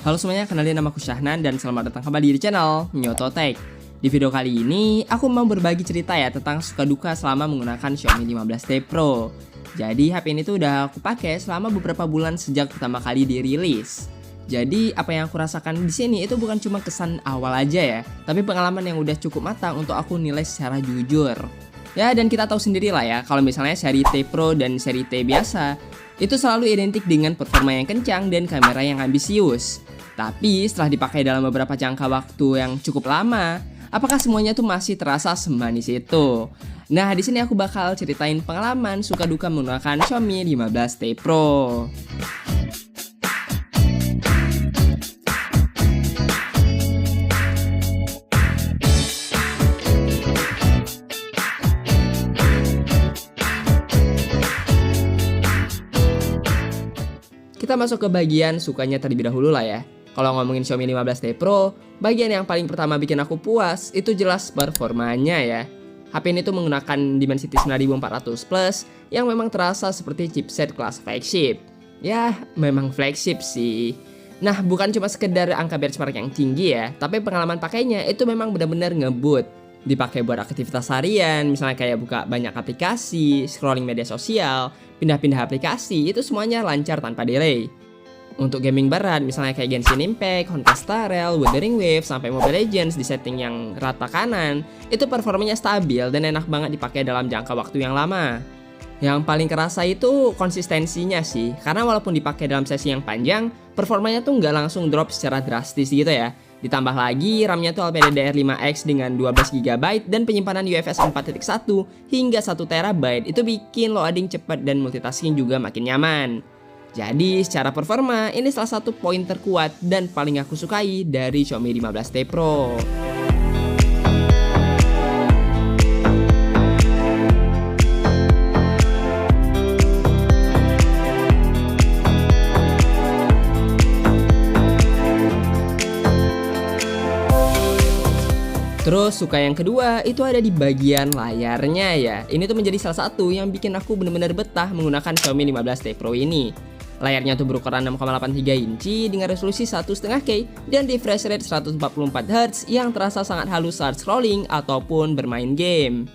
Halo semuanya, kenalin nama aku Syahnan dan selamat datang kembali di channel Nyoto Tech. Di video kali ini, aku mau berbagi cerita ya tentang suka duka selama menggunakan Xiaomi 15T Pro. Jadi HP ini tuh udah aku pakai selama beberapa bulan sejak pertama kali dirilis. Jadi apa yang aku rasakan di sini itu bukan cuma kesan awal aja ya, tapi pengalaman yang udah cukup matang untuk aku nilai secara jujur. Ya, dan kita tahu sendiri lah ya, kalau misalnya seri T Pro dan seri T biasa itu selalu identik dengan performa yang kencang dan kamera yang ambisius. Tapi setelah dipakai dalam beberapa jangka waktu yang cukup lama, apakah semuanya tuh masih terasa semanis itu? Nah, di sini aku bakal ceritain pengalaman suka duka menggunakan Xiaomi 15T Pro. Kita masuk ke bagian sukanya terlebih dahulu lah ya. Kalau ngomongin Xiaomi 15T Pro, bagian yang paling pertama bikin aku puas itu jelas performanya ya. HP ini tuh menggunakan Dimensity 9400 Plus yang memang terasa seperti chipset kelas flagship. Ya, memang flagship sih. Nah, bukan cuma sekedar angka benchmark yang tinggi ya, tapi pengalaman pakainya itu memang benar-benar ngebut. Dipakai buat aktivitas harian, misalnya kayak buka banyak aplikasi, scrolling media sosial, pindah-pindah aplikasi, itu semuanya lancar tanpa delay. Untuk gaming berat, misalnya kayak Genshin Impact, Honkai Star Rail, Wuthering Waves, sampai Mobile Legends di setting yang rata kanan, itu performanya stabil dan enak banget dipakai dalam jangka waktu yang lama. Yang paling kerasa itu konsistensinya sih, karena walaupun dipakai dalam sesi yang panjang, performanya tuh nggak langsung drop secara drastis gitu ya. Ditambah lagi, RAM-nya tuh LPDDR5X dengan 12GB dan penyimpanan UFS 4.1 hingga 1TB, itu bikin loading cepat dan multitasking juga makin nyaman. Jadi secara performa, ini salah satu poin terkuat dan paling aku sukai dari Xiaomi 15T Pro. Terus suka yang kedua itu ada di bagian layarnya ya. Ini tuh menjadi salah satu yang bikin aku bener-bener betah menggunakan Xiaomi 15T Pro ini. Layarnya tuh berukuran 6,83 inci dengan resolusi 1,5K dan refresh rate 144Hz yang terasa sangat halus saat scrolling ataupun bermain game.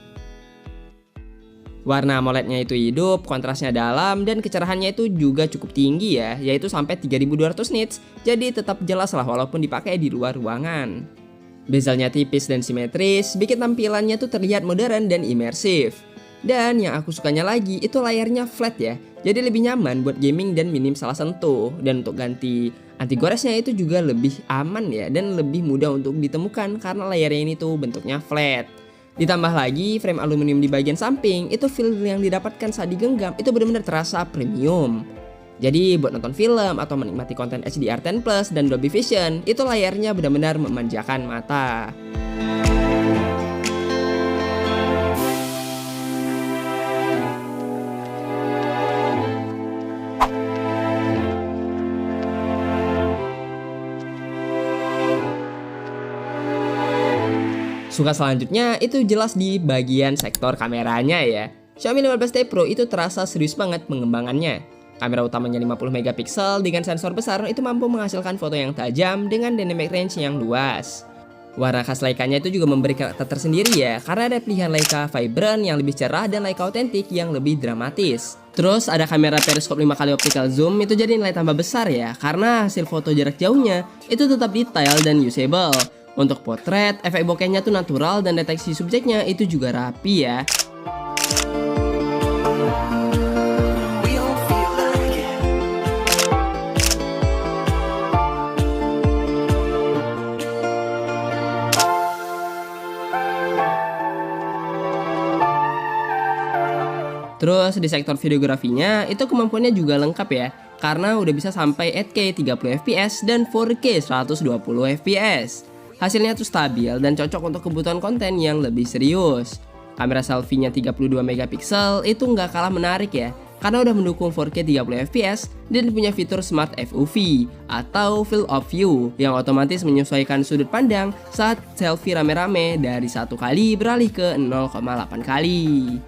Warna AMOLED-nya itu hidup, kontrasnya dalam, dan kecerahannya itu juga cukup tinggi ya, yaitu sampai 3200 nits, jadi tetap jelas lah walaupun dipakai di luar ruangan. Bezelnya tipis dan simetris, bikin tampilannya tuh terlihat modern dan imersif. Dan yang aku sukanya lagi itu layarnya flat ya, jadi lebih nyaman buat gaming dan minim salah sentuh. Dan untuk ganti anti goresnya itu juga lebih aman ya, dan lebih mudah untuk ditemukan karena layarnya ini tuh bentuknya flat. Ditambah lagi frame aluminium di bagian samping, itu feel yang didapatkan saat digenggam itu benar-benar terasa premium. Jadi buat nonton film atau menikmati konten HDR10+ dan Dolby Vision, itu layarnya benar-benar memanjakan mata. Suka selanjutnya itu jelas di bagian sektor kameranya ya. Xiaomi 15T Pro itu terasa serius banget pengembangannya. Kamera utamanya 50MP dengan sensor besar itu mampu menghasilkan foto yang tajam dengan dynamic range yang luas. Warna khas Leica-nya itu juga memberi karakter tersendiri ya, karena ada pilihan Leica Vibrant yang lebih cerah dan Leica Authentic yang lebih dramatis. Terus ada kamera periskop 5x optical zoom, itu jadi nilai tambah besar ya, karena hasil foto jarak jauhnya itu tetap detail dan usable. Untuk potret, efek bokehnya tuh natural dan deteksi subjeknya itu juga rapi ya. Terus di sektor videografinya itu kemampuannya juga lengkap ya, karena udah bisa sampai 8K 30fps dan 4K 120fps. Hasilnya tuh stabil dan cocok untuk kebutuhan konten yang lebih serius. Kamera selfie-nya 32MP itu nggak kalah menarik ya, karena udah mendukung 4K 30fps dan punya fitur Smart FOV atau Field of View yang otomatis menyesuaikan sudut pandang saat selfie rame-rame dari 1 kali beralih ke 0,8 kali.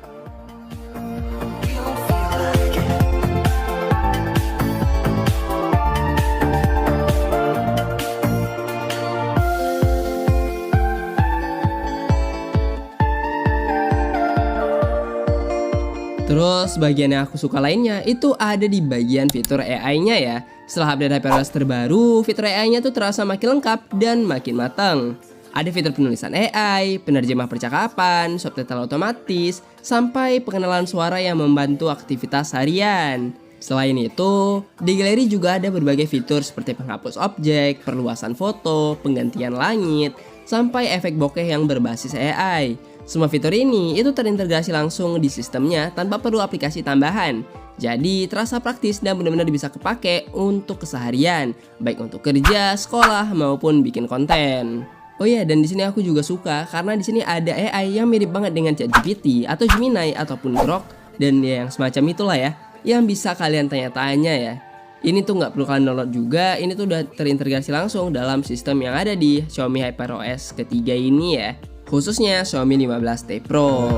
Terus bagian yang aku suka lainnya itu ada di bagian fitur AI-nya ya. Setelah update HyperOS terbaru, fitur AI-nya tuh terasa makin lengkap dan makin matang. Ada fitur penulisan AI, penerjemah percakapan, subtitle otomatis, sampai pengenalan suara yang membantu aktivitas harian. Selain itu, di galeri juga ada berbagai fitur seperti penghapus objek, perluasan foto, penggantian langit, sampai efek bokeh yang berbasis AI. Semua fitur ini itu terintegrasi langsung di sistemnya tanpa perlu aplikasi tambahan. Jadi terasa praktis dan benar-benar bisa kepake untuk keseharian, baik untuk kerja, sekolah maupun bikin konten. Oh iya, dan di sini aku juga suka karena di sini ada AI yang mirip banget dengan ChatGPT atau Gemini ataupun Grok dan ya yang semacam itulah ya, yang bisa kalian tanya-tanya ya. Ini tuh nggak perlu kalian download juga, ini tuh udah terintegrasi langsung dalam sistem yang ada di Xiaomi HyperOS ketiga ini ya. Khususnya Xiaomi 15T Pro.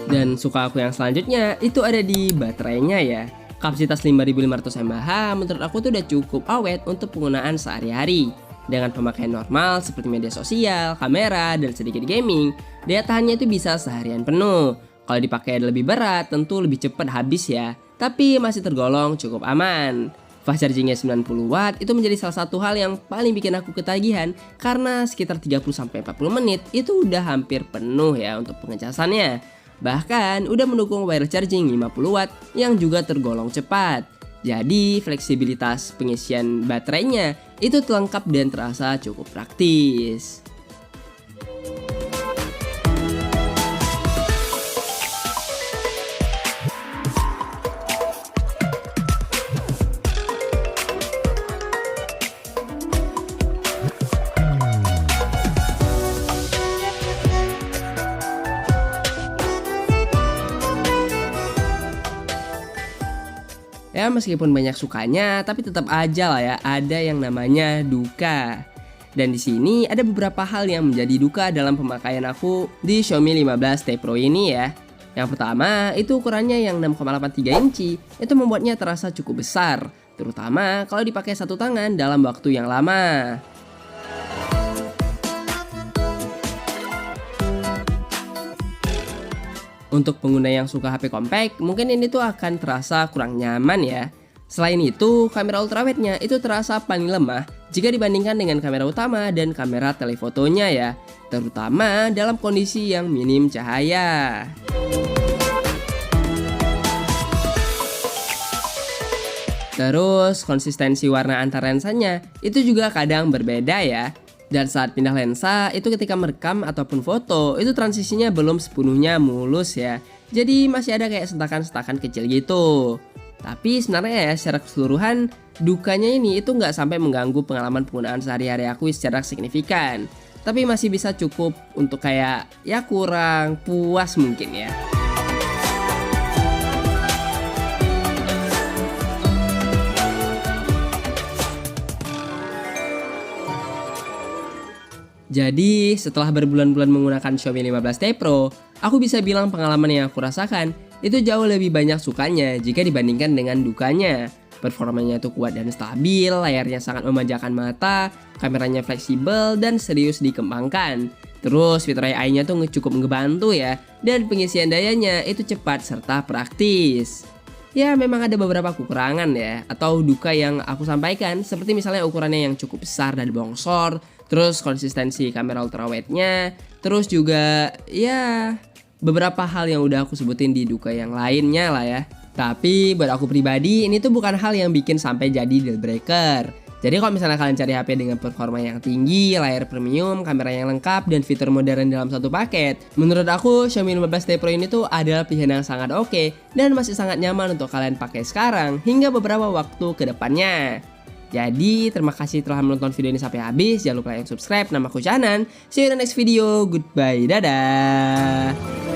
Dan suka aku yang selanjutnya itu ada di baterainya ya. Kapasitas 5500 mAh menurut aku tuh udah cukup awet untuk penggunaan sehari-hari. Dengan pemakaian normal seperti media sosial, kamera, dan sedikit gaming, daya tahannya itu bisa seharian penuh. Kalau dipakai lebih berat tentu lebih cepat habis ya, tapi masih tergolong cukup aman. Fast chargingnya 90 watt itu menjadi salah satu hal yang paling bikin aku ketagihan karena sekitar 30-40 menit itu udah hampir penuh ya untuk pengecasannya. Bahkan udah mendukung wireless charging 50 watt yang juga tergolong cepat. Jadi fleksibilitas pengisian baterainya itu lengkap dan terasa cukup praktis. Ya meskipun banyak sukanya, tapi tetap aja lah ya ada yang namanya duka. Dan di sini ada beberapa hal yang menjadi duka dalam pemakaian aku di Xiaomi 15T Pro ini ya. Yang pertama itu ukurannya yang 6,83 inci, itu membuatnya terasa cukup besar, terutama kalau dipakai satu tangan dalam waktu yang lama. Untuk pengguna yang suka HP compact, mungkin ini tuh akan terasa kurang nyaman ya. Selain itu, kamera ultrawide-nya itu terasa paling lemah jika dibandingkan dengan kamera utama dan kamera telefotonya ya, terutama dalam kondisi yang minim cahaya. Terus, konsistensi warna antar lensanya itu juga kadang berbeda ya. Dan saat pindah lensa, itu ketika merekam ataupun foto, itu transisinya belum sepenuhnya mulus ya. Jadi masih ada kayak sentakan-sentakan kecil gitu. Tapi sebenarnya ya secara keseluruhan, dukanya ini itu nggak sampai mengganggu pengalaman penggunaan sehari-hari aku secara signifikan. Tapi masih bisa cukup untuk kayak ya kurang puas mungkin ya. Jadi setelah berbulan-bulan menggunakan Xiaomi 15T Pro, aku bisa bilang pengalaman yang aku rasakan itu jauh lebih banyak sukanya jika dibandingkan dengan dukanya. Performanya itu kuat dan stabil, layarnya sangat memanjakan mata, kameranya fleksibel dan serius dikembangkan. Terus fitur AI-nya tuh cukup ngebantu ya, dan pengisian dayanya itu cepat serta praktis. Ya memang ada beberapa kekurangan ya, atau duka yang aku sampaikan, seperti misalnya ukurannya yang cukup besar dan bongsor, terus konsistensi kamera ultrawide-nya, terus juga ya beberapa hal yang udah aku sebutin di duka yang lainnya lah ya. Tapi buat aku pribadi ini tuh bukan hal yang bikin sampai jadi deal breaker. Jadi kalau misalnya kalian cari HP dengan performa yang tinggi, layar premium, kamera yang lengkap, dan fitur modern dalam satu paket, menurut aku Xiaomi 15T Pro ini tuh adalah pilihan yang sangat oke dan masih sangat nyaman untuk kalian pakai sekarang hingga beberapa waktu ke depannya. Jadi terima kasih telah menonton video ini sampai habis. Jangan lupa like dan subscribe. Nama aku Canan. See you in the next video. Goodbye. Dadah.